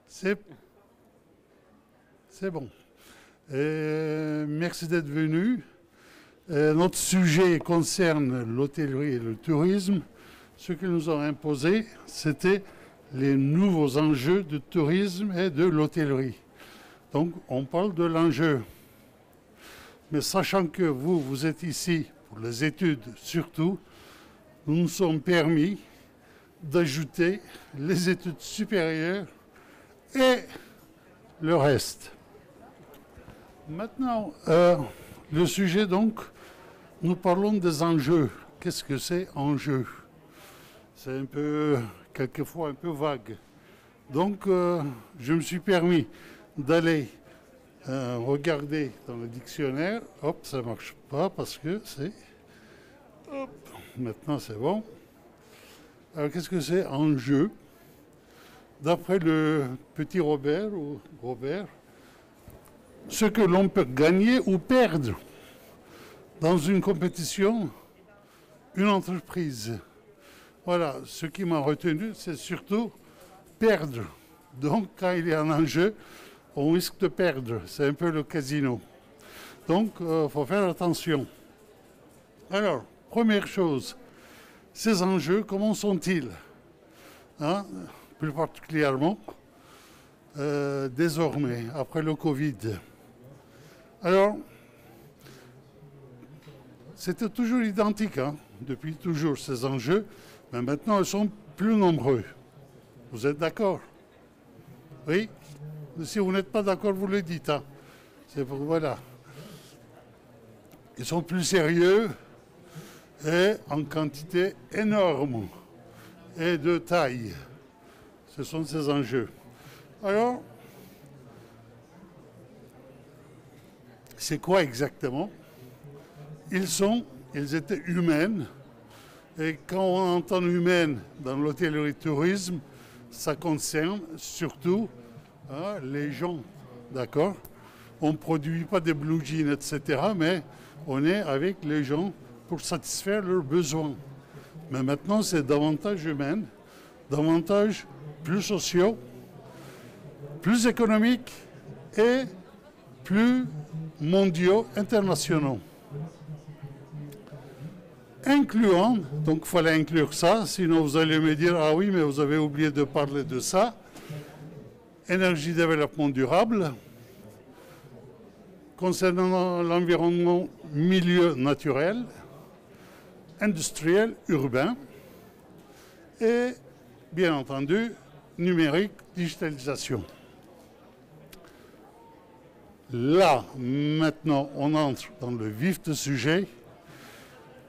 C'est bon. Merci d'être venu. Notre sujet concerne l'hôtellerie et le tourisme. Ce que nous ont imposé, c'était les nouveaux enjeux du tourisme et de l'hôtellerie. Donc, on parle de l'enjeu. Mais sachant que vous êtes ici pour les études surtout, nous nous sommes permis d'ajouter les études supérieures et le reste. Maintenant, le sujet donc, nous parlons des enjeux. Qu'est-ce que c'est enjeu? C'est un peu, quelquefois un peu vague. Donc, je me suis permis d'aller regarder dans le dictionnaire. Hop, ça ne marche pas parce que c'est... Hop, maintenant c'est bon. Alors, qu'est-ce que c'est enjeu? D'après le petit Robert, ce que l'on peut gagner ou perdre dans une compétition, une entreprise. Voilà, ce qui m'a retenu, c'est surtout perdre. Donc, quand il y a un enjeu, on risque de perdre. C'est un peu le casino. Donc, il faut faire attention. Alors, première chose, ces enjeux, comment sont-ils? Plus particulièrement, désormais, après le Covid. Alors, c'était toujours identique, depuis toujours, ces enjeux, mais maintenant, ils sont plus nombreux. Vous êtes d'accord? Oui? Si vous n'êtes pas d'accord, vous le dites. C'est pour, voilà. Ils sont plus sérieux et en quantité énorme et de taille. Ce sont ces enjeux. Alors, c'est quoi exactement? Ils étaient humains. Et quand on entend humaine dans l'hôtellerie-tourisme, ça concerne surtout les gens, d'accord? On ne produit pas des blue jeans, etc., mais on est avec les gens pour satisfaire leurs besoins. Mais maintenant, c'est davantage humain, davantage plus sociaux, plus économiques et plus mondiaux, internationaux. Incluant, donc il fallait inclure ça, sinon vous allez me dire, ah oui, mais vous avez oublié de parler de ça, énergie, développement durable, concernant l'environnement, milieu naturel, industriel, urbain, et bien entendu, numérique, digitalisation. Là, maintenant, on entre dans le vif du sujet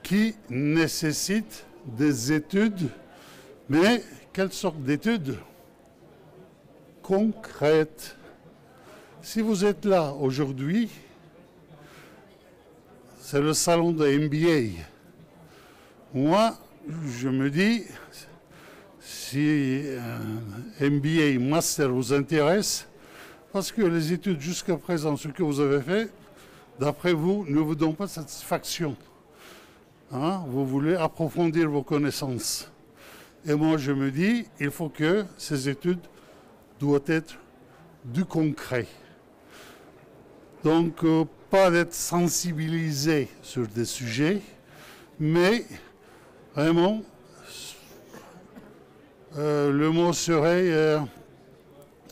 qui nécessite des études, mais quelle sorte d'études? Concrètes. Si vous êtes là aujourd'hui, c'est le salon de MBA. Moi, je me dis, si MBA, Master vous intéresse, parce que les études jusqu'à présent, ce que vous avez fait, d'après vous, ne vous donnent pas satisfaction. Vous voulez approfondir vos connaissances. Et moi, je me dis, il faut que ces études doivent être du concret. Donc, pas d'être sensibilisé sur des sujets, mais vraiment, le mot serait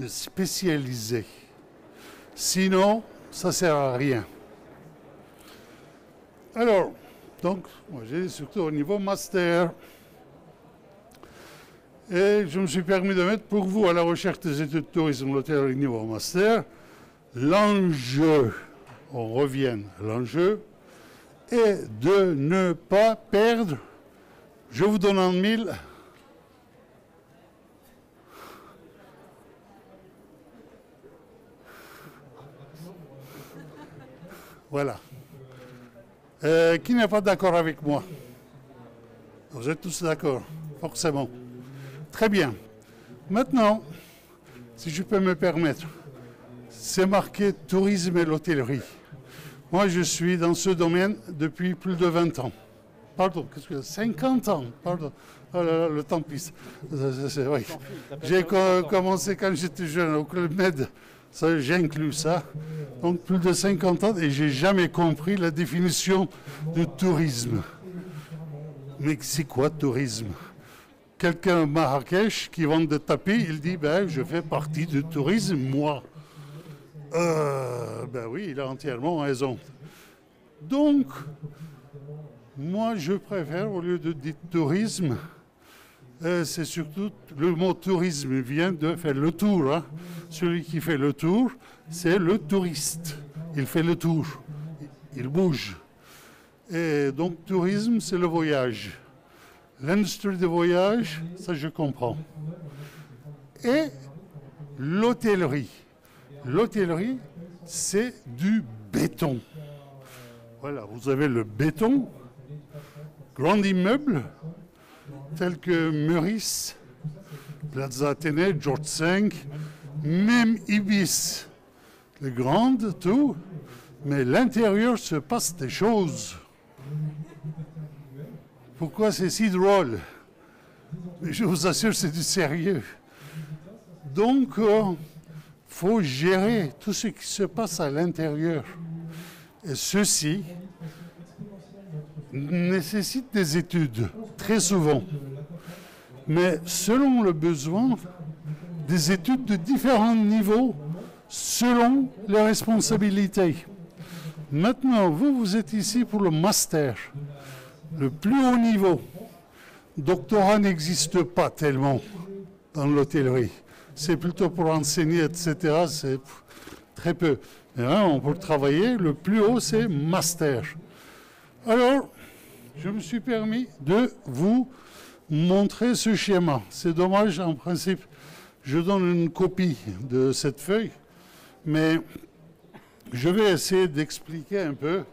spécialisé. Sinon, ça ne sert à rien. Alors, donc, moi j'ai dit surtout au niveau master. Et je me suis permis de mettre pour vous à la recherche des études de tourisme l'hôtellerie niveau master, l'enjeu, on revient à l'enjeu, est de ne pas perdre, je vous donne en 1000, voilà. Qui n'est pas d'accord avec moi? Vous êtes tous d'accord, forcément. Très bien. Maintenant, si je peux me permettre, c'est marqué tourisme et l'hôtellerie. Moi, je suis dans ce domaine depuis plus de 20 ans. pardon, qu'est-ce que 50 ans, pardon. Oh là là, le temps pisse. Oui. J'ai commencé quand j'étais jeune au Club Med, ça, j'inclus ça. Donc plus de 50 ans et j'ai jamais compris la définition de tourisme. Mais c'est quoi tourisme? Quelqu'un à Marrakech qui vend des tapis, il dit ben, je fais partie du tourisme, moi. Ben oui, il a entièrement raison. Donc, moi je préfère, au lieu de dire tourisme, c'est surtout le mot tourisme vient de faire le tour. Hein. Celui qui fait le tour, c'est le touriste. Il fait le tour, il bouge. Et donc tourisme, c'est le voyage. L'industrie de voyage, ça je comprends. Et l'hôtellerie. L'hôtellerie, c'est du béton. Voilà, vous avez le béton, grand immeuble, tels que Meurice, Plaza Athénée, George V, même Ibis, les grandes, tout. Mais l'intérieur se passe des choses. Pourquoi c'est si drôle? Je vous assure, c'est du sérieux. Donc, faut gérer tout ce qui se passe à l'intérieur. Et ceci nécessite des études, très souvent. Mais selon le besoin, des études de différents niveaux, selon les responsabilités. Maintenant, vous êtes ici pour le master, le plus haut niveau. Doctorat n'existe pas tellement dans l'hôtellerie. C'est plutôt pour enseigner, etc. C'est très peu. Mais hein, on peut travailler, le plus haut, c'est master. Alors, je me suis permis de vous montrer ce schéma. C'est dommage, en principe, je donne une copie de cette feuille, mais je vais essayer d'expliquer un peu.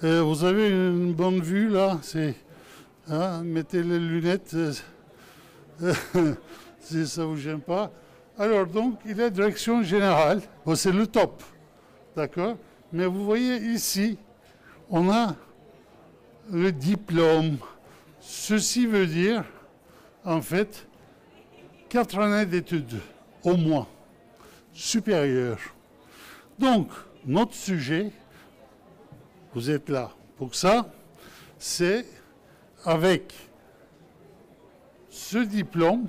Vous avez une bonne vue, là, hein, mettez les lunettes, si ça ne vous gêne pas. Alors, donc, il est direction générale. Bon, c'est le top, d'accord? Mais vous voyez ici, on a le diplôme. Ceci veut dire, en fait, 4 années d'études, au moins, supérieures. Donc, notre sujet, vous êtes là pour ça, c'est avec ce diplôme,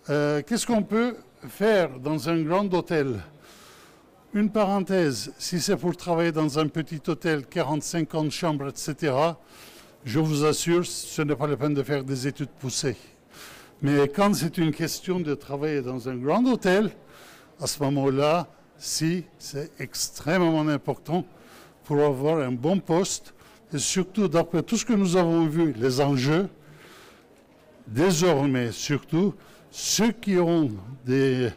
qu'est-ce qu'on peut faire dans un grand hôtel? Une parenthèse, si c'est pour travailler dans un petit hôtel, 40-50 chambres, etc., je vous assure, ce n'est pas la peine de faire des études poussées. Mais quand c'est une question de travailler dans un grand hôtel, à ce moment-là, si c'est extrêmement important pour avoir un bon poste, et surtout d'après tout ce que nous avons vu, les enjeux, désormais surtout, ceux qui ont des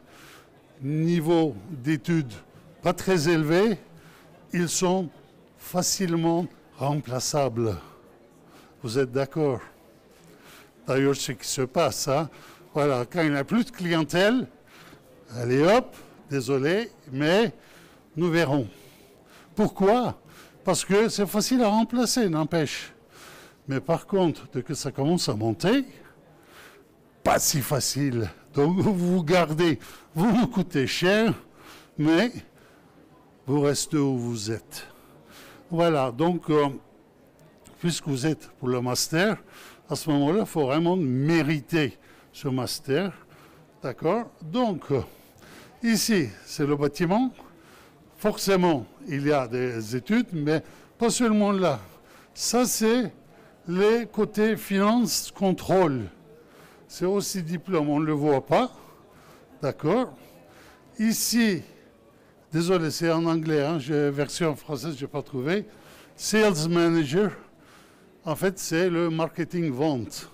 niveaux d'études pas très élevés, ils sont facilement remplaçables. Vous êtes d'accord? D'ailleurs, ce qui se passe, hein, voilà, quand il n'y a plus de clientèle, allez hop, désolé, mais nous verrons. Pourquoi? Parce que c'est facile à remplacer, n'empêche. Mais par contre, dès que ça commence à monter, pas si facile. Donc vous vous gardez, vous vous coûtez cher, mais vous restez où vous êtes. Voilà, donc, puisque vous êtes pour le master, à ce moment-là, il faut vraiment mériter ce master. D'accord? Donc, ici, c'est le bâtiment. Forcément, il y a des études, mais pas seulement là. Ça, c'est les côtés finance, contrôle. C'est aussi diplôme, on ne le voit pas. D'accord? Ici, désolé, c'est en anglais, hein, version française, je n'ai pas trouvé. Sales manager, en fait, c'est le marketing vente.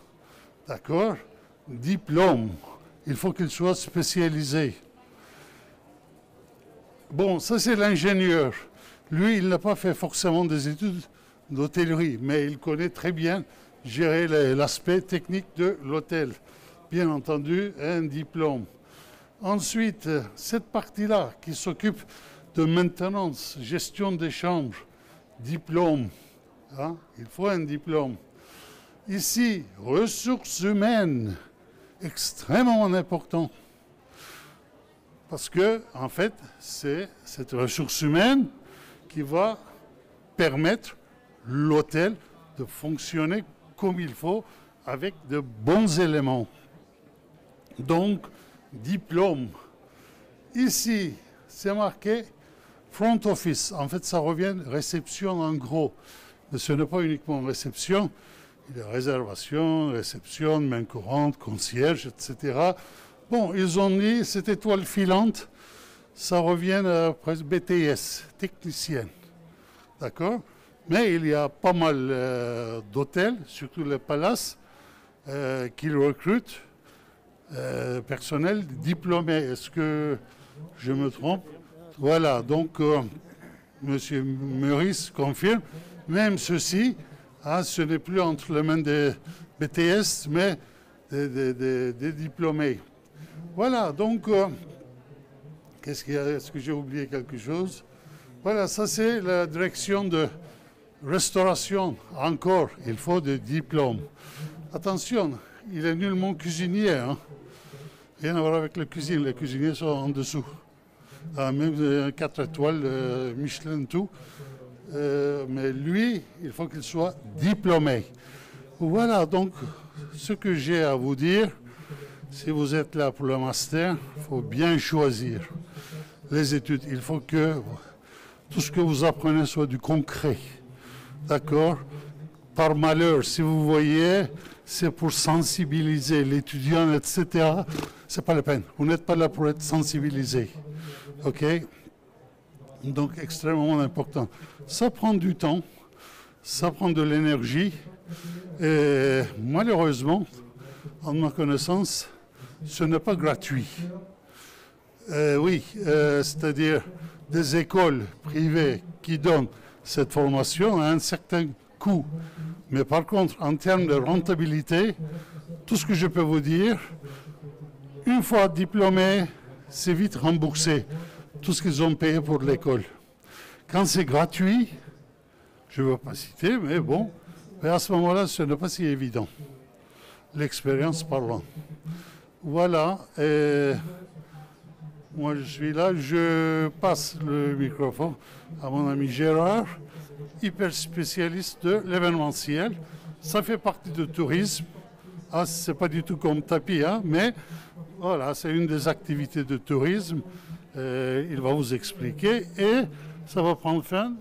D'accord? Diplôme, il faut qu'il soit spécialisé. Bon, ça c'est l'ingénieur. Lui, il n'a pas fait forcément des études d'hôtellerie, mais il connaît très bien gérer l'aspect technique de l'hôtel. Bien entendu, un diplôme. Ensuite, cette partie-là qui s'occupe de maintenance, gestion des chambres, diplôme, hein, il faut un diplôme. Ici, ressources humaines, extrêmement important. Parce que, en fait, c'est cette ressource humaine qui va permettre l'hôtel de fonctionner comme il faut avec de bons éléments. Donc, diplôme. Ici, c'est marqué front office. En fait, ça revient réception en gros. Mais ce n'est pas uniquement réception. Il y a réservation, réception, main courante, concierge, etc. Bon, ils ont dit cette étoile filante, ça revient à presque BTS, technicienne. D'accord? Mais il y a pas mal d'hôtels, surtout les palaces, qui recrutent personnel diplômé. Est-ce que je me trompe? Voilà, donc M. Meurice confirme, même ceci, ce n'est plus entre les mains des BTS, mais des diplômés. Voilà, donc, qu'est-ce qu'il y a? Est-ce que j'ai oublié quelque chose? Voilà, ça c'est la direction de restauration. Encore, il faut des diplômes. Attention, il est nullement cuisinier. Hein. Rien à voir avec la cuisine. Les cuisiniers sont en dessous. Même 4 étoiles, Michelin, tout. Mais lui, il faut qu'il soit diplômé. Voilà, donc, ce que j'ai à vous dire, si vous êtes là pour le master, il faut bien choisir les études. Il faut que tout ce que vous apprenez soit du concret. D'accord? Par malheur, si vous voyez, c'est pour sensibiliser l'étudiant, etc. C'est pas la peine. Vous n'êtes pas là pour être sensibilisé. OK? Donc, extrêmement important. Ça prend du temps, ça prend de l'énergie. Et malheureusement, en ma connaissance, ce n'est pas gratuit. Oui, c'est-à-dire des écoles privées qui donnent cette formation à un certain coût. Mais par contre, en termes de rentabilité, tout ce que je peux vous dire, une fois diplômé, c'est vite remboursé, tout ce qu'ils ont payé pour l'école. Quand c'est gratuit, je ne veux pas citer, mais bon, mais à ce moment-là, ce n'est pas si évident. L'expérience parlant. Voilà, et moi je suis là, je passe le microphone à mon ami Gérard, hyper spécialiste de l'événementiel. Ça fait partie du tourisme. C'est pas du tout comme tapis, hein, mais voilà, c'est une des activités de tourisme. Il va vous expliquer et ça va prendre fin.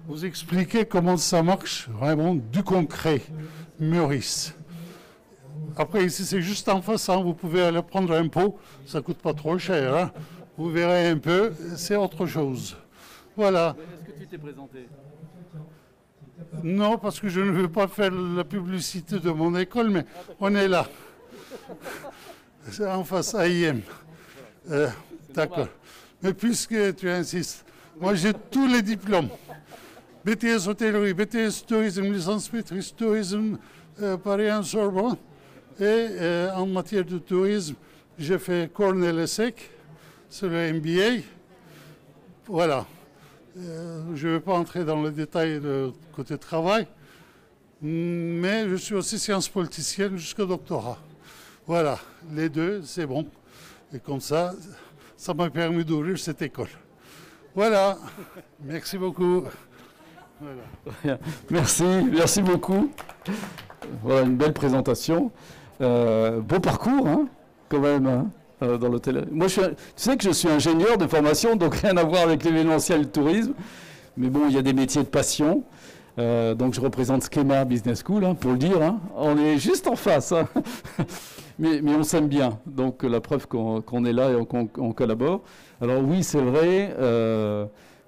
Vous expliquer comment ça marche, vraiment du concret. Meurice. Après, ici, c'est juste en face, hein, vous pouvez aller prendre un pot, ça ne coûte pas trop cher. Hein. Vous verrez un peu, c'est autre chose. Voilà. Est-ce que tu t'es présenté? Non, parce que je ne veux pas faire la publicité de mon école, mais on est là. C'est en face AIM. D'accord. Mais puisque tu insistes, moi j'ai tous les diplômes. BTS hôtellerie, BTS tourisme, licence maîtrise tourisme, Paris 1 Sorbonne. Et en matière de tourisme, j'ai fait Cornell ESSEC, c'est le MBA. Voilà. Je ne vais pas entrer dans le détail de côté travail, mais je suis aussi sciences politiciennes jusqu'au doctorat. Voilà, les deux, c'est bon. Et comme ça, ça m'a permis d'ouvrir cette école. Voilà, merci beaucoup. Voilà. Merci beaucoup. Voilà une belle présentation. Beau parcours, hein, quand même, hein, dans l'hôtel. Moi, tu sais que je suis ingénieur de formation, donc rien à voir avec l'événementiel et le tourisme. Mais bon, il y a des métiers de passion. Donc, je représente Schema Business School, hein, pour le dire. Hein. On est juste en face. Hein. mais on s'aime bien. Donc, la preuve qu'on est là et qu'on collabore. Alors oui, c'est vrai,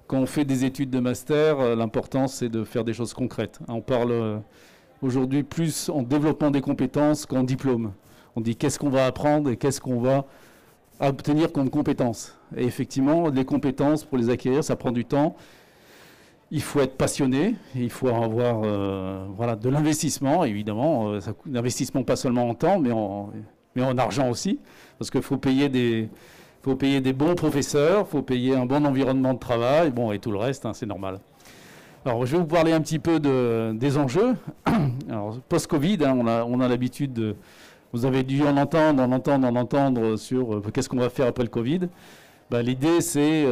quand on fait des études de master, l'important, c'est de faire des choses concrètes. On parle aujourd'hui plus en développement des compétences qu'en diplôme. On dit qu'est-ce qu'on va apprendre et qu'est-ce qu'on va obtenir comme compétences. Et effectivement, les compétences, pour les acquérir, ça prend du temps. Il faut être passionné, il faut avoir voilà, de l'investissement, évidemment. L'investissement pas seulement en temps, mais en argent aussi. Parce qu'il faut payer des bons professeurs, il faut payer un bon environnement de travail, bon, et tout le reste, hein, c'est normal. Alors, je vais vous parler un petit peu des enjeux. Alors, post-Covid, hein, on a l'habitude de... Vous avez dû en entendre sur qu'est-ce qu'on va faire après le Covid. Ben, l'idée, c'est...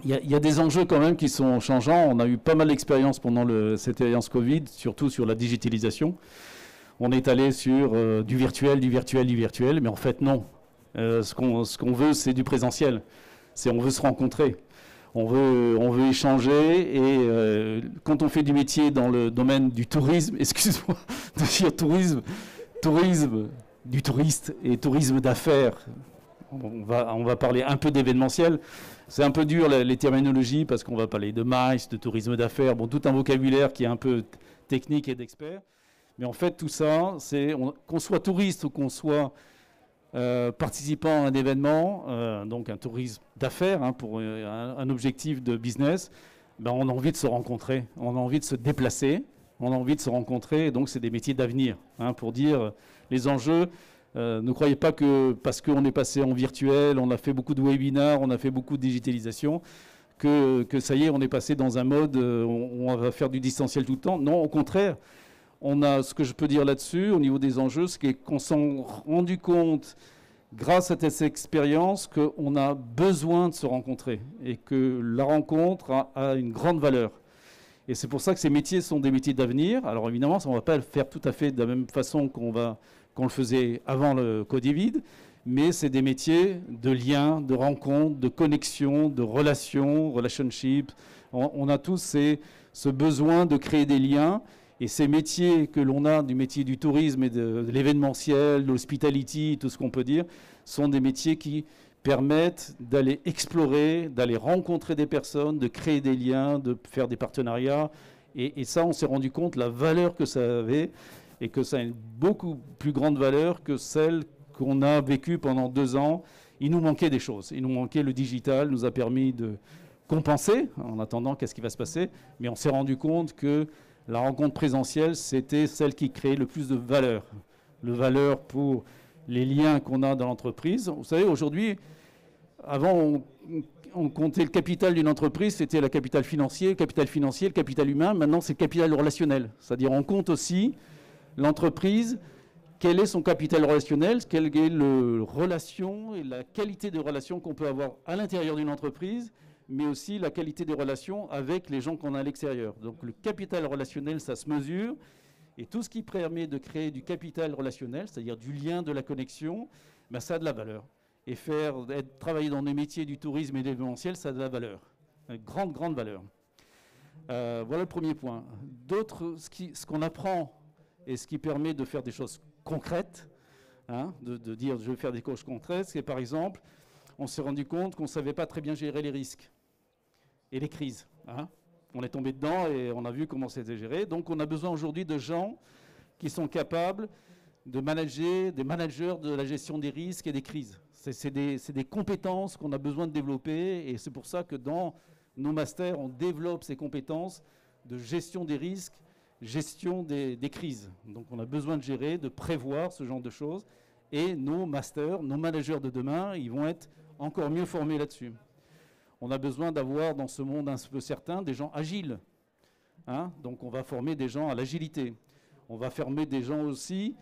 Il y a des enjeux quand même qui sont changeants. On a eu pas mal d'expériences pendant cette expérience Covid, surtout sur la digitalisation. On est allé sur du virtuel, mais en fait, non. Ce qu'on veut, c'est du présentiel. On veut se rencontrer. On veut échanger et quand on fait du métier dans le domaine du tourisme, excuse-moi de dire tourisme du touriste et tourisme d'affaires, on va parler un peu d'événementiel. C'est un peu dur les terminologies parce qu'on va parler de MICE, de tourisme d'affaires, bon, tout un vocabulaire qui est un peu technique et d'expert. Mais en fait, tout ça, c'est qu'on soit touriste ou qu'on soit participant à un événement, donc un tourisme d'affaires, hein, pour un objectif de business, ben on a envie de se rencontrer, on a envie de se déplacer, on a envie de se rencontrer, et donc c'est des métiers d'avenir, hein, pour dire les enjeux. Ne croyez pas que parce qu'on est passé en virtuel, on a fait beaucoup de webinaires, on a fait beaucoup de digitalisation, que ça y est, on est passé dans un mode où on va faire du distanciel tout le temps. Non, au contraire. On a, ce que je peux dire là-dessus, au niveau des enjeux, c'est qu'on s'en rendu compte, grâce à cette expérience, qu'on a besoin de se rencontrer et que la rencontre a une grande valeur. Et c'est pour ça que ces métiers sont des métiers d'avenir. Alors évidemment, on ne va pas le faire tout à fait de la même façon qu'on le faisait avant le Covid, mais c'est des métiers de lien, de rencontre, de connexion, de relationship. On a tous ce besoin de créer des liens. Et ces métiers que l'on a, du métier du tourisme et de l'événementiel, de l'hospitality, tout ce qu'on peut dire, sont des métiers qui permettent d'aller explorer, d'aller rencontrer des personnes, de créer des liens, de faire des partenariats. Et ça, on s'est rendu compte la valeur que ça avait et que ça a une beaucoup plus grande valeur que celle qu'on a vécue pendant 2 ans. Il nous manquait des choses. Il nous manquait le digital, nous a permis de compenser en attendant qu'est-ce qui va se passer. Mais on s'est rendu compte que la rencontre présentielle, c'était celle qui créait le plus de valeur. Le valeur pour les liens qu'on a dans l'entreprise. Vous savez, aujourd'hui, avant, on comptait le capital d'une entreprise, c'était le capital financier, le capital humain. Maintenant, c'est le capital relationnel. C'est-à-dire, on compte aussi l'entreprise, quel est son capital relationnel, quelle est la relation et la qualité de relation qu'on peut avoir à l'intérieur d'une entreprise, mais aussi la qualité des relations avec les gens qu'on a à l'extérieur. Donc le capital relationnel, ça se mesure, et tout ce qui permet de créer du capital relationnel, c'est-à-dire du lien, de la connexion, ben ça a de la valeur. Et travailler dans les métiers du tourisme et de l'événementiel, ça a de la valeur, une grande valeur. Voilà le premier point. Ce qu'on apprend et ce qui permet de faire des choses concrètes, hein, de dire je vais faire des choses concrètes, c'est par exemple, on s'est rendu compte qu'on ne savait pas très bien gérer les risques et les crises. Hein. On est tombé dedans et on a vu comment c'était géré. Donc on a besoin aujourd'hui de gens qui sont capables de manager, des managers de la gestion des risques et des crises. C'est des compétences qu'on a besoin de développer et c'est pour ça que dans nos masters, on développe ces compétences de gestion des risques, gestion des crises. Donc on a besoin de gérer, de prévoir ce genre de choses et nos masters, nos managers de demain, ils vont être encore mieux formés là-dessus. On a besoin d'avoir dans ce monde un peu certain des gens agiles. Hein, donc on va former des gens à l'agilité. On va former des gens aussi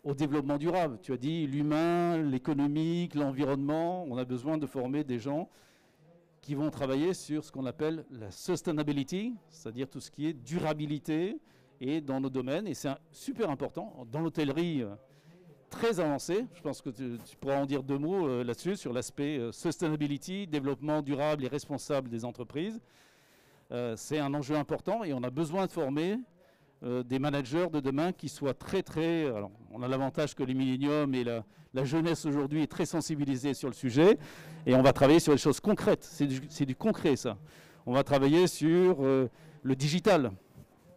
au développement durable. Tu as dit l'humain, l'économique, l'environnement. On a besoin de former des gens qui vont travailler sur ce qu'on appelle la sustainability, c'est-à-dire tout ce qui est durabilité et dans nos domaines. Et c'est super important. Dans l'hôtellerie, très avancé. Je pense que tu pourras en dire 2 mots là-dessus, sur l'aspect sustainability, développement durable et responsable des entreprises. C'est un enjeu important et on a besoin de former des managers de demain qui soient très... Alors, on a l'avantage que les milléniums et la jeunesse aujourd'hui est très sensibilisée sur le sujet et on va travailler sur les choses concrètes. C'est du concret, ça. On va travailler sur le digital.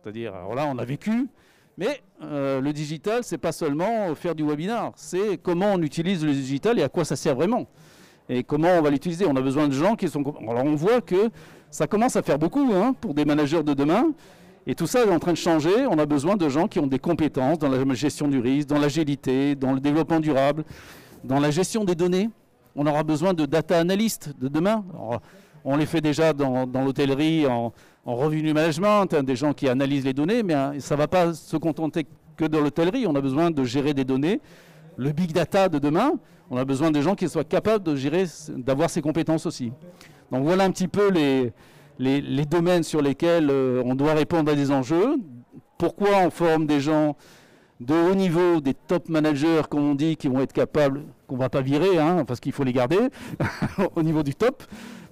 C'est-à-dire, alors là, on a vécu... Mais le digital, ce n'est pas seulement faire du webinar, c'est comment on utilise le digital et à quoi ça sert vraiment. Et comment on va l'utiliser. On a besoin de gens qui sont... Alors on voit que ça commence à faire beaucoup hein, pour des managers de demain. Et tout ça est en train de changer. On a besoin de gens qui ont des compétences dans la gestion du risque, dans l'agilité, dans le développement durable, dans la gestion des données. On aura besoin de data analystes de demain. Alors, On les fait déjà dans l'hôtellerie en revenu management, hein, des gens qui analysent les données, mais hein, ça ne va pas se contenter que dans l'hôtellerie. On a besoin de gérer des données. Le big data de demain, on a besoin de gens qui soient capables de gérer, d'avoir ces compétences aussi. Donc voilà un petit peu les domaines sur lesquels on doit répondre à des enjeux. Pourquoi on forme des gens de haut niveau, des top managers, comme on dit, qui vont être capables, qu'on ne va pas virer, hein, parce qu'il faut les garder au niveau du top,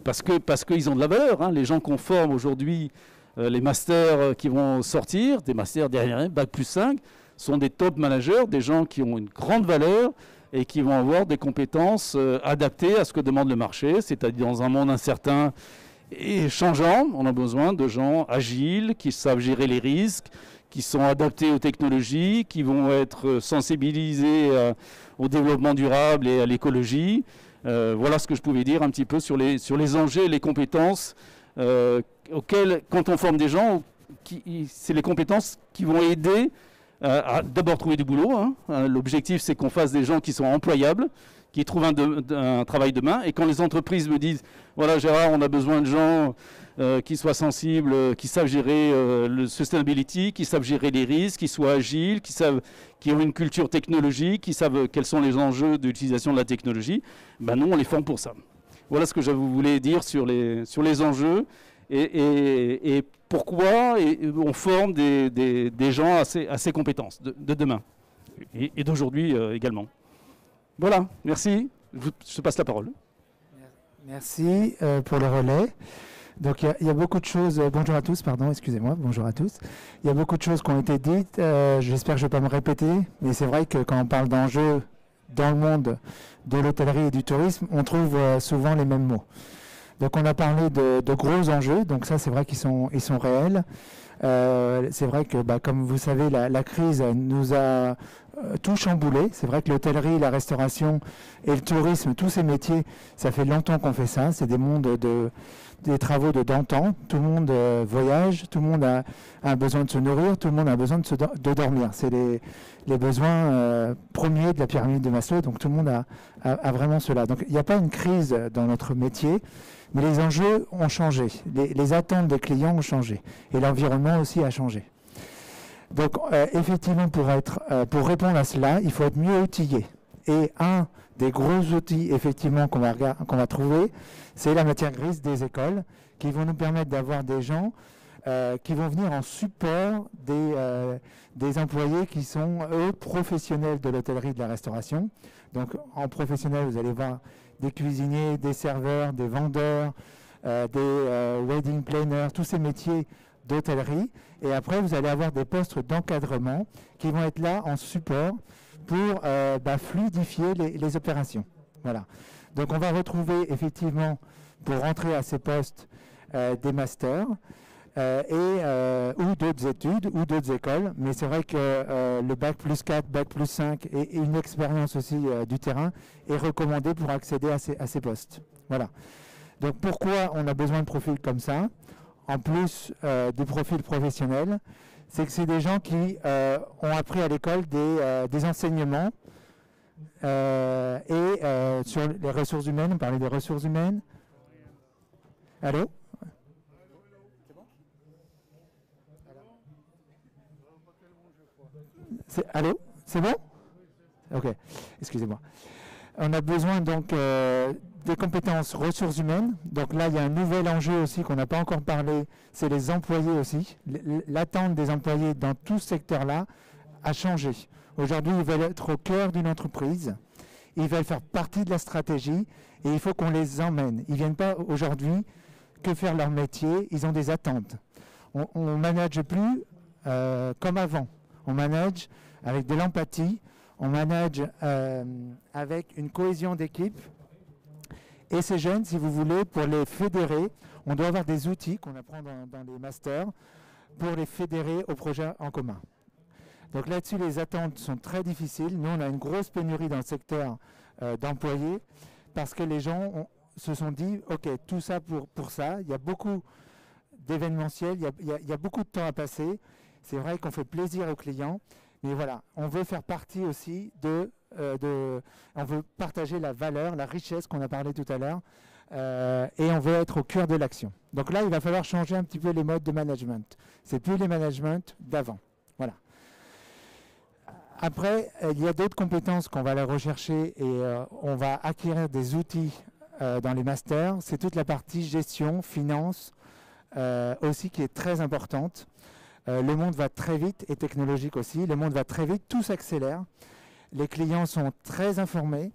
parce qu'ils ont de la valeur. Hein. Les gens qu'on forme aujourd'hui, les masters qui vont sortir, des masters derrière, Bac plus 5, sont des top managers, des gens qui ont une grande valeur et qui vont avoir des compétences adaptées à ce que demande le marché, c'est-à-dire dans un monde incertain et changeant, on a besoin de gens agiles, qui savent gérer les risques, qui sont adaptés aux technologies, qui vont être sensibilisés au développement durable et à l'écologie. Voilà ce que je pouvais dire un petit peu sur les enjeux et les compétences auxquelles, quand on forme des gens, c'est les compétences qui vont aider à d'abord trouver du boulot. Hein. L'objectif, c'est qu'on fasse des gens qui sont employables, qui trouvent un travail demain. Et quand les entreprises me disent, voilà Gérard, on a besoin de gens qui soient sensibles, qui savent gérer le sustainability, qui savent gérer les risques, qui soient agiles, qui ont une culture technologique, qui savent quels sont les enjeux d'utilisation de la technologie, ben nous, on les forme pour ça. Voilà ce que je voulais dire sur les enjeux et pourquoi on forme des gens à ces compétences de demain et d'aujourd'hui également. Voilà, merci. Je te passe la parole. Merci pour le relais. Donc il y a beaucoup de choses, bonjour à tous, pardon, excusez-moi, bonjour à tous. Il y a beaucoup de choses qui ont été dites, j'espère que je ne vais pas me répéter, mais c'est vrai que quand on parle d'enjeux dans le monde de l'hôtellerie et du tourisme, on trouve souvent les mêmes mots. Donc on a parlé de gros enjeux, donc ça c'est vrai qu'ils sont réels. C'est vrai que, comme vous savez, la crise nous a tout chamboulé. C'est vrai que l'hôtellerie, la restauration et le tourisme, tous ces métiers, ça fait longtemps qu'on fait ça. C'est des mondes des travaux d'antan. Tout le monde voyage, tout le monde a besoin de se nourrir, tout le monde a besoin de dormir. C'est les besoins premiers de la pyramide de Maslow, donc tout le monde a vraiment cela. Donc il n'y a pas une crise dans notre métier, mais les enjeux ont changé, les attentes des clients ont changé, et l'environnement aussi a changé. Donc effectivement, pour répondre à cela, il faut être mieux outillé. Et un des gros outils effectivement qu'on va trouver, c'est la matière grise des écoles, qui vont nous permettre d'avoir des gens qui vont venir en support des employés qui sont, eux, professionnels de l'hôtellerie et de la restauration. Donc en professionnel, vous allez voir des cuisiniers, des serveurs, des vendeurs, des wedding planners, tous ces métiers d'hôtellerie. Et après, vous allez avoir des postes d'encadrement qui vont être là en support pour fluidifier les opérations. Voilà. Donc on va retrouver effectivement, pour rentrer à ces postes, des masters ou d'autres études ou d'autres écoles. Mais c'est vrai que le bac plus 4, bac plus 5 et une expérience aussi du terrain est recommandé pour accéder à ces postes. Voilà. Donc pourquoi on a besoin de profils comme ça, en plus des profils professionnels? C'est que c'est des gens qui ont appris à l'école des enseignements sur les ressources humaines. On parlait des ressources humaines. Allô? Allô? C'est bon? Ok, excusez-moi. On a besoin donc des compétences ressources humaines. Donc là, il y a un nouvel enjeu aussi qu'on n'a pas encore parlé, c'est les employés aussi. L'attente des employés dans tout ce secteur-là a changé. Aujourd'hui, ils veulent être au cœur d'une entreprise, ils veulent faire partie de la stratégie et il faut qu'on les emmène. Ils ne viennent pas aujourd'hui que faire leur métier, ils ont des attentes. On ne manage plus comme avant. On manage avec de l'empathie, on manage avec une cohésion d'équipe. Et ces jeunes, si vous voulez, pour les fédérer, on doit avoir des outils qu'on apprend dans les masters pour les fédérer au projet en commun. Donc là-dessus, les attentes sont très difficiles. Nous, on a une grosse pénurie dans le secteur d'employés parce que les gens se sont dit, OK, tout ça pour ça. Il y a beaucoup d'événementiels, il y a beaucoup de temps à passer. C'est vrai qu'on fait plaisir aux clients, mais voilà, on veut faire partie aussi on veut partager la valeur, la richesse qu'on a parlé tout à l'heure et on veut être au cœur de l'action. Donc là, il va falloir changer un petit peu les modes de management. C'est plus les managements d'avant. Voilà. Après, il y a d'autres compétences qu'on va aller rechercher et on va acquérir des outils dans les masters. C'est toute la partie gestion, finance, aussi qui est très importante. Le monde va très vite et technologique aussi. Le monde va très vite, tout s'accélère. Les clients sont très informés.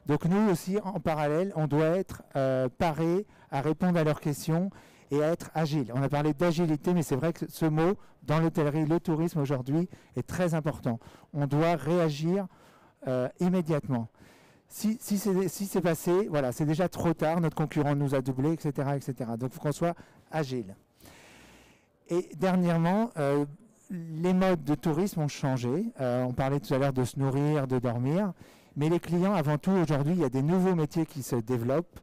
Donc nous aussi, en parallèle, on doit être parés à répondre à leurs questions et à être agile. On a parlé d'agilité, mais c'est vrai que ce mot, dans l'hôtellerie, le tourisme aujourd'hui, est très important. On doit réagir immédiatement. Si c'est passé, voilà, c'est déjà trop tard, notre concurrent nous a doublé, etc. etc. Donc il faut qu'on soit agile. Et dernièrement, les modes de tourisme ont changé. On parlait tout à l'heure de se nourrir, de dormir. Mais les clients, avant tout, aujourd'hui, il y a des nouveaux métiers qui se développent.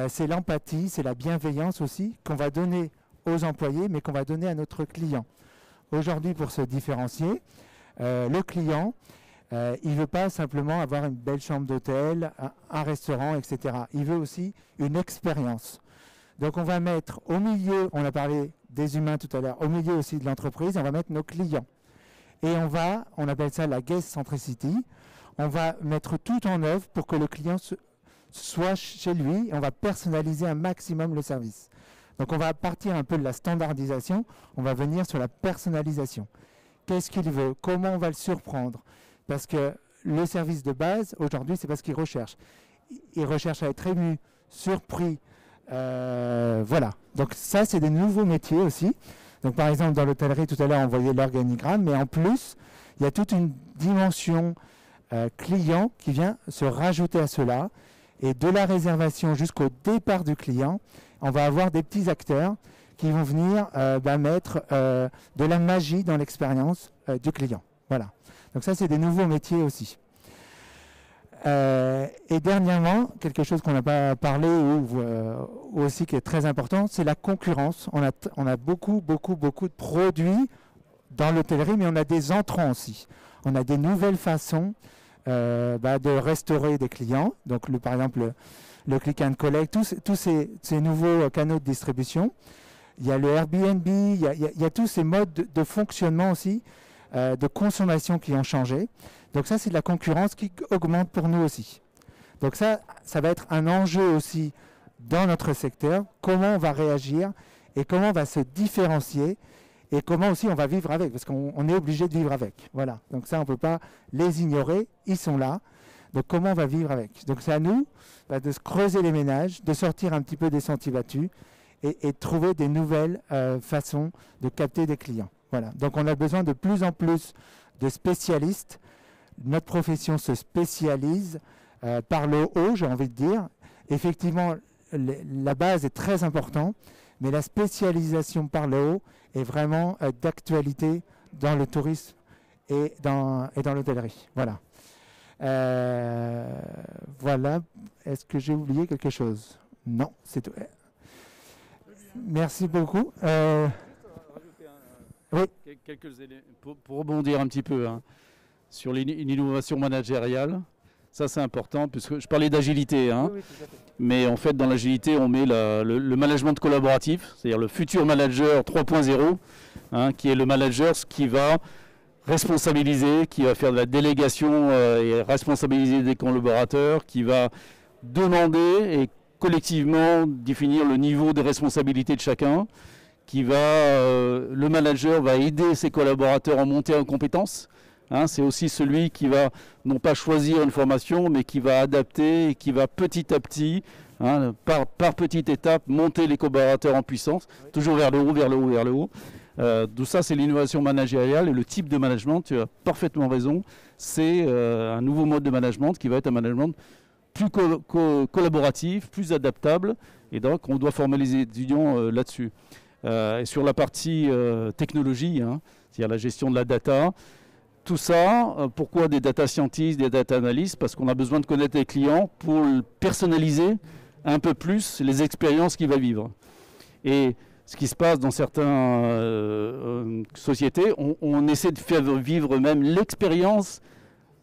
C'est l'empathie, c'est la bienveillance aussi qu'on va donner aux employés, mais qu'on va donner à notre client. Aujourd'hui, pour se différencier, le client, il ne veut pas simplement avoir une belle chambre d'hôtel, un restaurant, etc. Il veut aussi une expérience. Donc on va mettre au milieu, on a parlé des humains tout à l'heure, au milieu aussi de l'entreprise, on va mettre nos clients. Et on appelle ça la guest centricity. On va mettre tout en œuvre pour que le client soit chez lui et on va personnaliser un maximum le service. Donc on va partir un peu de la standardisation, on va venir sur la personnalisation. Qu'est-ce qu'il veut? Comment on va le surprendre? Parce que le service de base, aujourd'hui, c'est pas ce qu'il recherche. Il recherche à être ému, surpris. Voilà. Donc ça, c'est des nouveaux métiers aussi. Donc par exemple, dans l'hôtellerie, tout à l'heure, on voyait l'organigramme, mais en plus, il y a toute une dimension client qui vient se rajouter à cela. Et de la réservation jusqu'au départ du client, on va avoir des petits acteurs qui vont venir mettre de la magie dans l'expérience du client. Voilà. Donc ça, c'est des nouveaux métiers aussi. Et dernièrement, quelque chose qu'on n'a pas parlé ou aussi qui est très important, c'est la concurrence. On a beaucoup de produits dans l'hôtellerie, mais on a des entrants aussi. On a des nouvelles façons de restaurer des clients. Donc, par exemple, le click and collect, tous ces nouveaux canaux de distribution. Il y a le Airbnb, il y a tous ces modes de fonctionnement aussi, de consommation qui ont changé. Donc ça, c'est de la concurrence qui augmente pour nous aussi. Donc ça va être un enjeu aussi dans notre secteur, comment on va réagir et comment on va se différencier et comment aussi on va vivre avec, parce qu'on est obligé de vivre avec. Voilà. Donc ça, on ne peut pas les ignorer, ils sont là. Donc comment on va vivre avec? Donc c'est à nous de se creuser les ménages, de sortir un petit peu des sentiers battus et de trouver des nouvelles façons de capter des clients. Voilà. Donc on a besoin de plus en plus de spécialistes. Notre profession se spécialise par le haut, j'ai envie de dire. Effectivement, la base est très importante, mais la spécialisation par le haut est vraiment d'actualité dans le tourisme et dans l'hôtellerie. Voilà. Voilà. Est-ce que j'ai oublié quelque chose? Non, c'est tout. Merci beaucoup. Oui. Quelques éléments pour rebondir un petit peu sur l'innovation managériale. Ça, c'est important, puisque je parlais d'agilité. Oui, mais en fait, dans l'agilité, on met le management collaboratif, c'est-à-dire le futur manager 3.0, qui est le manager qui va responsabiliser, qui va faire de la délégation et responsabiliser des collaborateurs, qui va demander et collectivement définir le niveau de responsabilité de chacun, le manager va aider ses collaborateurs à monter en compétences. C'est aussi celui qui va non pas choisir une formation, mais qui va adapter et qui va petit à petit, par petite étape, monter les collaborateurs en puissance, toujours vers le haut, vers le haut, vers le haut. Tout ça, c'est l'innovation managériale et le type de management, tu as parfaitement raison, c'est un nouveau mode de management qui va être un management plus collaboratif, plus adaptable, et donc on doit former les étudiants là-dessus. Et sur la partie technologie, c'est-à-dire la gestion de la data, tout ça, pourquoi des data scientists, des data analysts? Parce qu'on a besoin de connaître les clients pour personnaliser un peu plus les expériences qu'il va vivre. Et ce qui se passe dans certaines sociétés, on essaie de faire vivre même l'expérience,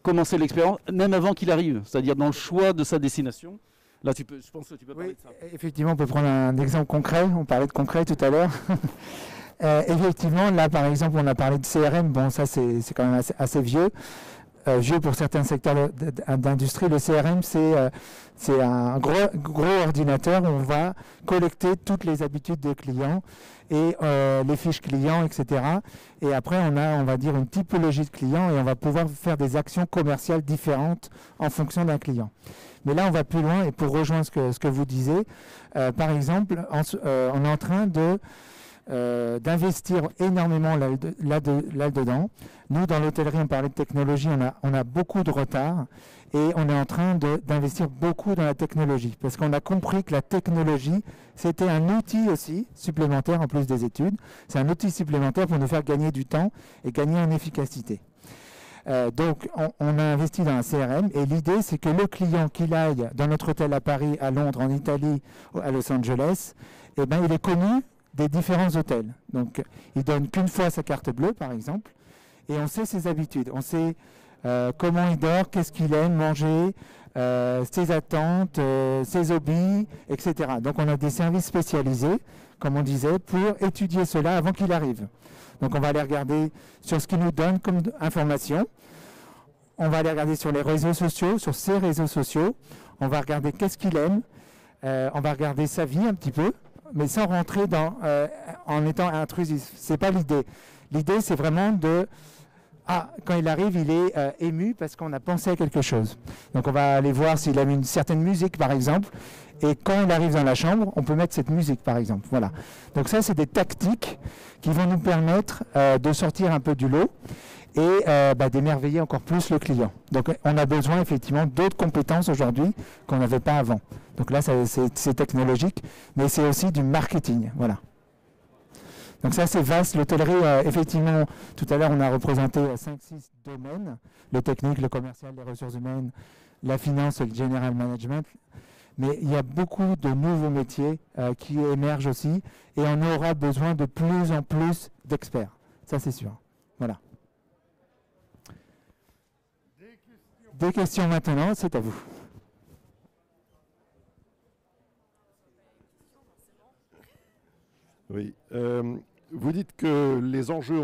commencer l'expérience, même avant qu'il arrive, c'est-à-dire dans le choix de sa destination. Là, je pense que tu peux parler Oui, de ça. effectivement, on peut prendre un exemple concret. On parlait de concret tout à l'heure. Effectivement, là, par exemple, on a parlé de CRM. Bon, ça, c'est quand même assez vieux. Vieux pour certains secteurs d'industrie. Le CRM, c'est un gros ordinateur où on va collecter toutes les habitudes des clients et les fiches clients, etc. Et après, on va dire, une typologie de clients et on va pouvoir faire des actions commerciales différentes en fonction d'un client. Mais là, on va plus loin et pour rejoindre ce que vous disiez, par exemple, on est en train d'investir énormément là-dedans. Nous, dans l'hôtellerie, on parlait de technologie, on a beaucoup de retard et on est en train d'investir beaucoup dans la technologie parce qu'on a compris que la technologie, c'était un outil aussi supplémentaire en plus des études. C'est un outil supplémentaire pour nous faire gagner du temps et gagner en efficacité. Donc, on a investi dans un CRM et l'idée, c'est que le client, qu'il aille dans notre hôtel à Paris, à Londres, en Italie, à Los Angeles, eh ben, il est connu des différents hôtels. Donc, il donne qu'une fois sa carte bleue, par exemple, et on sait ses habitudes. On sait comment il dort, qu'est-ce qu'il aime manger, ses attentes, ses hobbies, etc. Donc, on a des services spécialisés, comme on disait, pour étudier cela avant qu'il arrive. Donc, on va aller regarder sur ce qu'il nous donne comme information. On va aller regarder sur les réseaux sociaux, sur ses réseaux sociaux. On va regarder qu'est-ce qu'il aime. On va regarder sa vie un petit peu, mais sans rentrer en étant intrusif. Ce n'est pas l'idée. L'idée, c'est vraiment quand il arrive, il est ému parce qu'on a pensé à quelque chose. Donc, on va aller voir s'il aime une certaine musique, par exemple. Et quand il arrive dans la chambre, on peut mettre cette musique, par exemple. Voilà. Donc ça, c'est des tactiques qui vont nous permettre de sortir un peu du lot et d'émerveiller encore plus le client. Donc, on a besoin effectivement d'autres compétences aujourd'hui qu'on n'avait pas avant. Donc là, c'est technologique, mais c'est aussi du marketing. Voilà. Donc ça, c'est vaste. L'hôtellerie, effectivement, tout à l'heure, on a représenté 5-6 domaines. Le technique, le commercial, les ressources humaines, la finance et le general management. Mais il y a beaucoup de nouveaux métiers qui émergent aussi et on aura besoin de plus en plus d'experts. Ça, c'est sûr. Voilà. Des questions maintenant, c'est à vous. Oui. Vous dites que les enjeux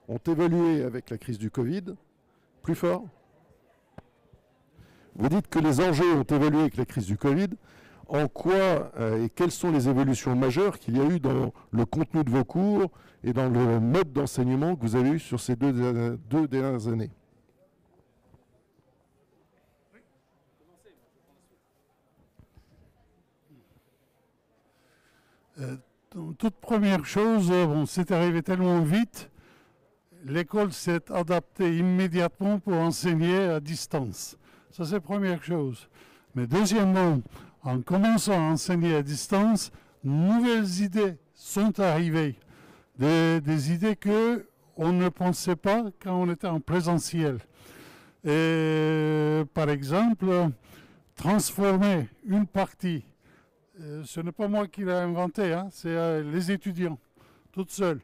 ont évolué avec la crise du Covid. Plus fort ? Vous dites que les enjeux ont évolué avec la crise du Covid. En quoi et quelles sont les évolutions majeures qu'il y a eu dans le contenu de vos cours et dans le mode d'enseignement que vous avez eu sur ces deux dernières années ? Toute première chose, c'est arrivé tellement vite, l'école s'est adaptée immédiatement pour enseigner à distance. Ça, c'est la première chose. Mais deuxièmement, en commençant à enseigner à distance, nouvelles idées sont arrivées. Des idées qu'on ne pensait pas quand on était en présentiel. Et, par exemple, transformer une partie, ce n'est pas moi qui l'ai inventé, hein, c'est les étudiants, toutes seules.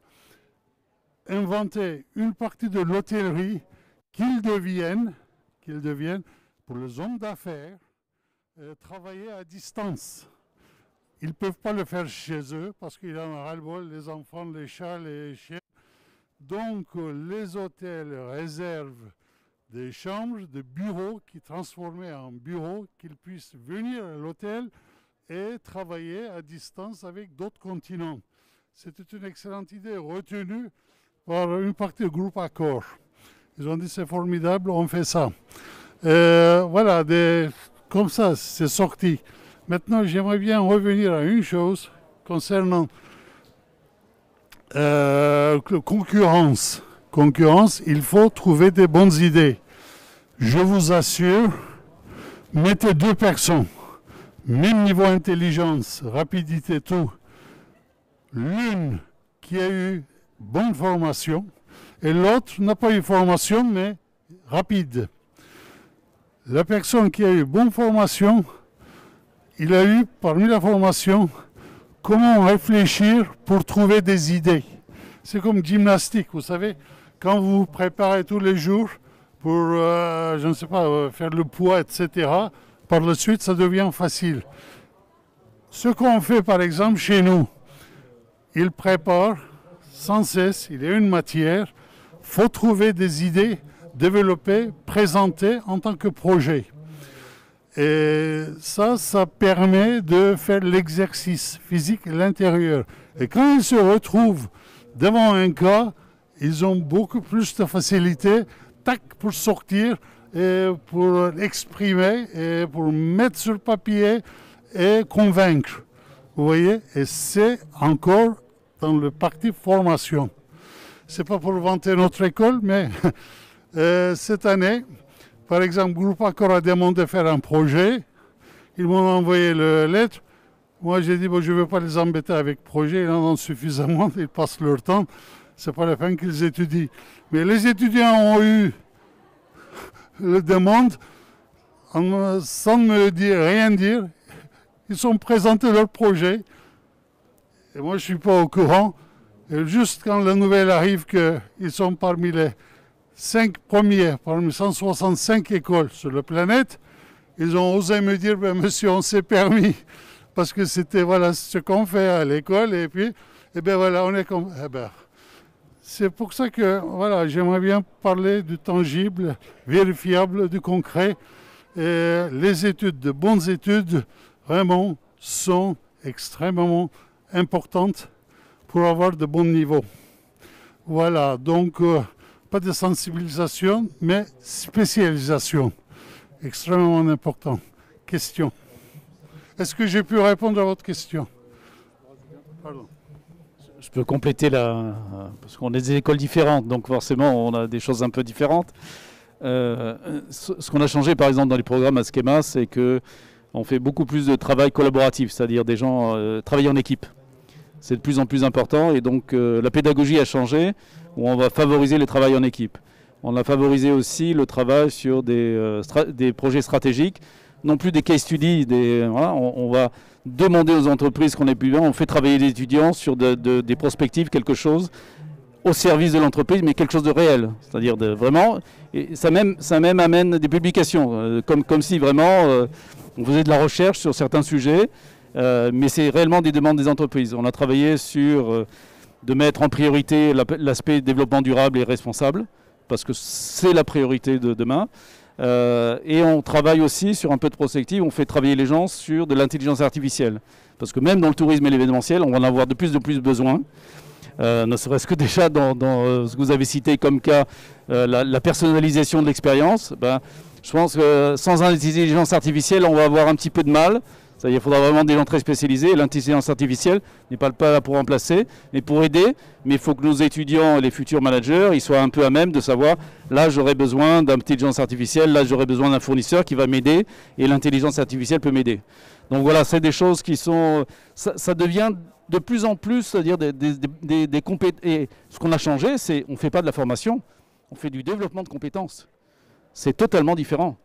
Inventer une partie de l'hôtellerie qu'ils deviennent, pour les hommes d'affaires, travailler à distance. Ils ne peuvent pas le faire chez eux parce qu'ils en ont ras-le-bol, les enfants, les chats, les chiens. Donc, les hôtels réservent des chambres, des bureaux qui transforment en bureaux, qu'ils puissent venir à l'hôtel et travailler à distance avec d'autres continents. C'était une excellente idée retenue par une partie du groupe Accor. Ils ont dit c'est formidable, on fait ça. Voilà, comme ça, c'est sorti. Maintenant, j'aimerais bien revenir à une chose concernant concurrence. Concurrence, il faut trouver des bonnes idées. Je vous assure, mettez deux personnes, même niveau intelligence, rapidité, tout. L'une qui a eu bonne formation et l'autre n'a pas eu formation, mais rapide. La personne qui a eu bonne formation, il a eu parmi la formation comment réfléchir pour trouver des idées. C'est comme gymnastique, vous savez, quand vous vous préparez tous les jours pour, je ne sais pas, faire le poids, etc., par la suite, ça devient facile. Ce qu'on fait, par exemple, chez nous, il prépare sans cesse, il y a une matière, il faut trouver des idées, développer, présenter en tant que projet. Et ça permet de faire l'exercice physique à l'intérieur. Et quand ils se retrouvent devant un cas, ils ont beaucoup plus de facilité, tac, pour sortir, et pour exprimer, et pour mettre sur papier et convaincre. Vous voyez? Et c'est encore dans le parti formation. Ce n'est pas pour vanter notre école, mais cette année, par exemple, Groupe Accor a demandé de faire un projet. Ils m'ont envoyé la lettre. Moi, j'ai dit, bon, je ne veux pas les embêter avec projet. Ils en ont suffisamment. Ils passent leur temps. Ce n'est pas la peine qu'ils étudient. Mais les étudiants ont eu la demande sans me dire, rien dire. Ils ont présenté leur projet. Et moi, je ne suis pas au courant. Et juste quand la nouvelle arrive qu'ils sont parmi les 5 premiers, parmi 165 écoles sur la planète, ils ont osé me dire, ben, monsieur, on s'est permis. Parce que c'était voilà, ce qu'on fait à l'école. Et puis, eh ben, voilà, on est comme... Eh ben, c'est pour ça que voilà, j'aimerais bien parler du tangible, vérifiable, du concret. Et les études, de bonnes études, vraiment, sont extrêmement importantes pour avoir de bons niveaux. Voilà, donc pas de sensibilisation, mais spécialisation. Extrêmement important. Question. Est-ce que j'ai pu répondre à votre question? Pardon. Je peux compléter parce qu'on est des écoles différentes, donc forcément on a des choses un peu différentes. Ce qu'on a changé par exemple dans les programmes à Schema, c'est qu'on fait beaucoup plus de travail collaboratif, c'est-à-dire des gens travaillent en équipe. C'est de plus en plus important et donc la pédagogie a changé, où on va favoriser le travail en équipe. On a favorisé aussi le travail sur des projets stratégiques, non plus des case studies, voilà, on va demander aux entreprises qu'on est plus bien, on fait travailler les étudiants sur des prospectives, quelque chose au service de l'entreprise, mais quelque chose de réel, c'est-à-dire vraiment, et ça même amène des publications, comme si vraiment on faisait de la recherche sur certains sujets, mais c'est réellement des demandes des entreprises. On a travaillé sur de mettre en priorité l'aspect développement durable et responsable, parce que c'est la priorité de demain. Et on travaille aussi sur un peu de prospective, on fait travailler les gens sur de l'intelligence artificielle. Parce que même dans le tourisme et l'événementiel, on va en avoir de plus en plus besoin. Ne serait-ce que déjà dans ce que vous avez cité comme cas, la personnalisation de l'expérience. Je pense que sans intelligence artificielle, on va avoir un petit peu de mal. Il faudra vraiment des gens très spécialisés. L'intelligence artificielle n'est pas là pour remplacer, mais pour aider. Mais il faut que nos étudiants et les futurs managers ils soient un peu à même de savoir, là j'aurai besoin d'intelligence artificielle, là j'aurai besoin d'un fournisseur qui va m'aider, et l'intelligence artificielle peut m'aider. Donc voilà, c'est des choses qui sont... Ça devient de plus en plus, c'est-à-dire des compétences. Et ce qu'on a changé, c'est qu'on ne fait pas de la formation, on fait du développement de compétences. C'est totalement différent.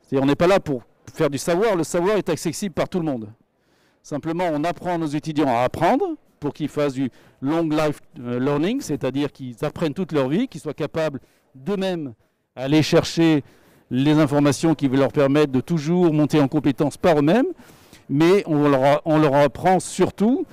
C'est-à-dire on n'est pas là pour faire du savoir, le savoir est accessible par tout le monde. Simplement, on apprend à nos étudiants à apprendre pour qu'ils fassent du long life learning, c'est-à-dire qu'ils apprennent toute leur vie, qu'ils soient capables d'eux-mêmes aller chercher les informations qui vont leur permettre de toujours monter en compétence par eux-mêmes, mais on leur apprend surtout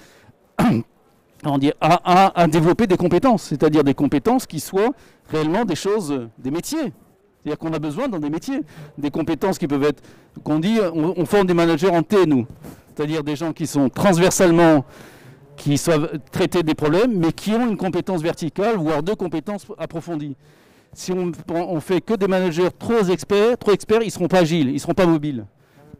à développer des compétences, c'est-à-dire des compétences qui soient réellement des choses, des métiers. C'est-à-dire qu'on a besoin dans des métiers, des compétences qui peuvent être, qu'on dit, on forme des managers en T, nous. C'est-à-dire des gens qui sont transversalement, qui savent traiter des problèmes, mais qui ont une compétence verticale, voire 2 compétences approfondies. Si on fait que des managers trop experts, ils ne seront pas agiles, ils ne seront pas mobiles.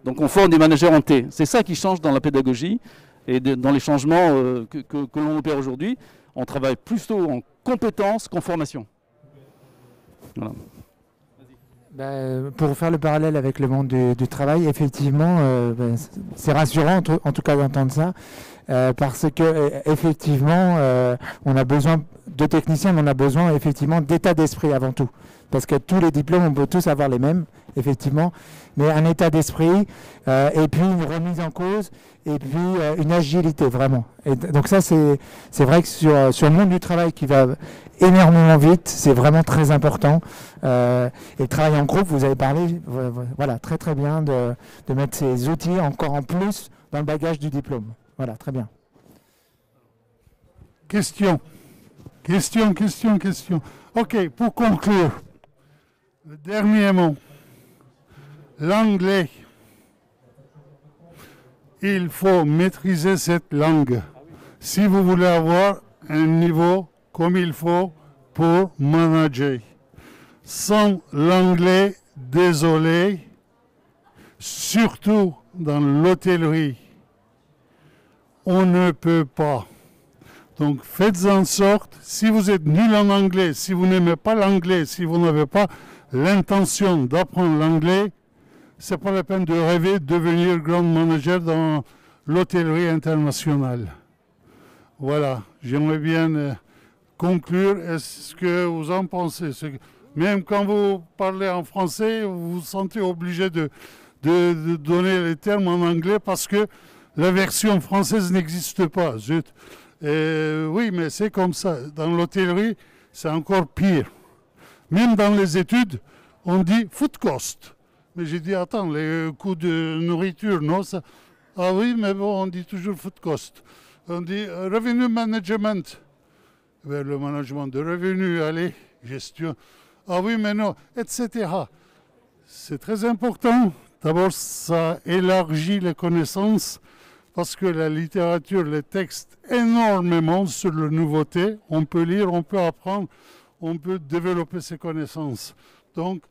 Donc on forme des managers en T. C'est ça qui change dans la pédagogie et dans les changements que l'on opère aujourd'hui. On travaille plutôt en compétences qu'en formation. Voilà. Pour faire le parallèle avec le monde du travail, effectivement, c'est rassurant en tout cas d'entendre ça, parce que effectivement, on a besoin de techniciens, mais on a besoin effectivement d'état d'esprit avant tout, parce que tous les diplômes, on peut tous avoir les mêmes, effectivement, mais un état d'esprit, et puis une remise en cause, et puis une agilité, vraiment. Et donc ça, c'est vrai que sur le monde du travail qui va énormément vite, c'est vraiment très important. Et le travail en groupe, vous avez parlé, voilà, très très bien de mettre ces outils encore en plus dans le bagage du diplôme. Voilà, très bien. Question. Ok, pour conclure, le dernier mot, l'anglais. Il faut maîtriser cette langue si vous voulez avoir un niveau comme il faut pour manager. Sans l'anglais, désolé, surtout dans l'hôtellerie, on ne peut pas. Donc faites en sorte, si vous êtes nul en anglais, si vous n'aimez pas l'anglais, si vous n'avez pas l'intention d'apprendre l'anglais, c'est pas la peine de rêver de devenir grand manager dans l'hôtellerie internationale. Voilà, j'aimerais bien conclure. Est-ce que vous en pensez? Même quand vous parlez en français, vous vous sentez obligé de donner les termes en anglais parce que la version française n'existe pas. Zut. Oui, mais c'est comme ça. Dans l'hôtellerie, c'est encore pire. Même dans les études, on dit food cost. Mais j'ai dit, attends, les coûts de nourriture, non ça... Ah oui, mais bon, on dit toujours food cost. On dit revenue management. Ben, le management de revenus, allez, gestion. Ah oui, mais non, etc. C'est très important. D'abord, ça élargit les connaissances parce que la littérature, les textes, énormément sur la nouveauté. On peut lire, on peut apprendre, on peut développer ses connaissances. Donc,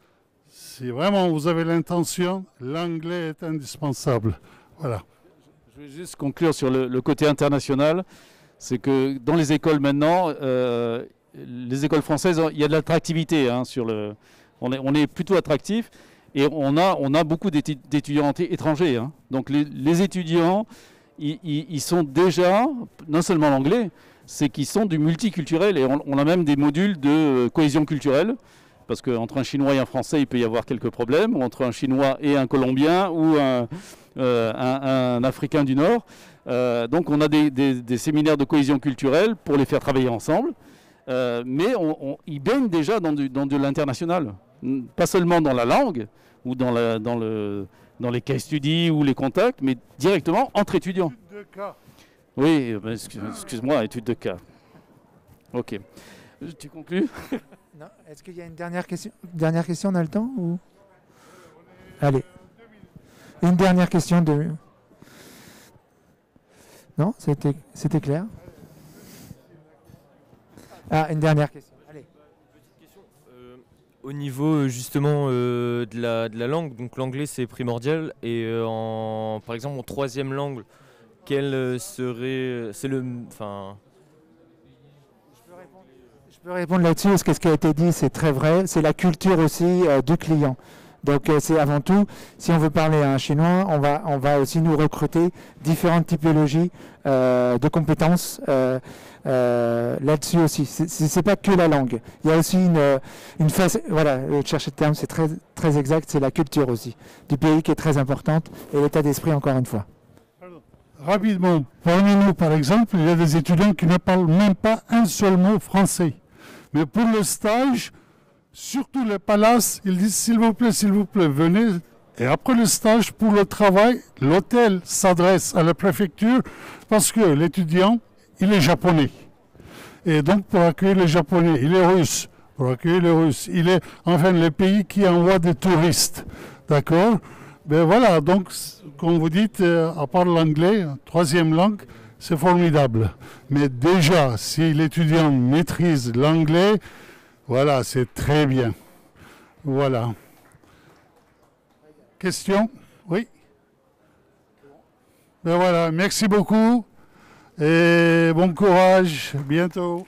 si vraiment vous avez l'intention, l'anglais est indispensable. Voilà. Je vais juste conclure sur le côté international. C'est que dans les écoles maintenant, les écoles françaises, il y a de l'attractivité. Hein, on est plutôt attractif et on a beaucoup d'étudiants étrangers. Hein. Donc les étudiants, ils sont déjà, non seulement l'anglais, c'est qu'ils sont du multiculturel et on a même des modules de cohésion culturelle. Parce qu'entre un Chinois et un Français, il peut y avoir quelques problèmes, ou entre un Chinois et un Colombien, ou un Africain du Nord. Donc on a des séminaires de cohésion culturelle pour les faire travailler ensemble, mais ils baignent déjà dans de l'international. Pas seulement dans la langue, ou dans les case studies ou les contacts, mais directement entre étudiants. Études de cas. Oui, excuse-moi, études de cas. Ok. Tu conclus? Non. Est-ce qu'il y a une dernière question? Dernière question, on a le temps ou... Allez. Une dernière question de... Non, c'était clair. Ah, une dernière question. Allez. Petite question. Au niveau justement de la langue, donc l'anglais c'est primordial et par exemple en troisième langue, quel serait... Je peux répondre là-dessus parce que ce qui a été dit, c'est très vrai. C'est la culture aussi du client. Donc c'est avant tout, si on veut parler à un Chinois, on va aussi nous recruter différentes typologies de compétences là-dessus aussi. C'est pas que la langue. Il y a aussi une phase, voilà, chercher le terme, c'est très, très exact, c'est la culture aussi du pays qui est très importante et l'état d'esprit encore une fois. Rapidement, parmi nous par exemple, il y a des étudiants qui ne parlent même pas un seul mot français. Mais pour le stage, surtout les palaces, ils disent s'il vous plaît, venez. Et après le stage, pour le travail, l'hôtel s'adresse à la préfecture parce que l'étudiant, il est japonais. Et donc pour accueillir les Japonais, il est russe. Pour accueillir les Russes, il est enfin les pays qui envoient des touristes. D'accord? Ben voilà, donc comme vous dites, à part l'anglais, troisième langue, c'est formidable. Mais déjà, si l'étudiant maîtrise l'anglais, voilà, c'est très bien. Voilà. Question? Oui? Ben voilà, merci beaucoup et bon courage. À bientôt.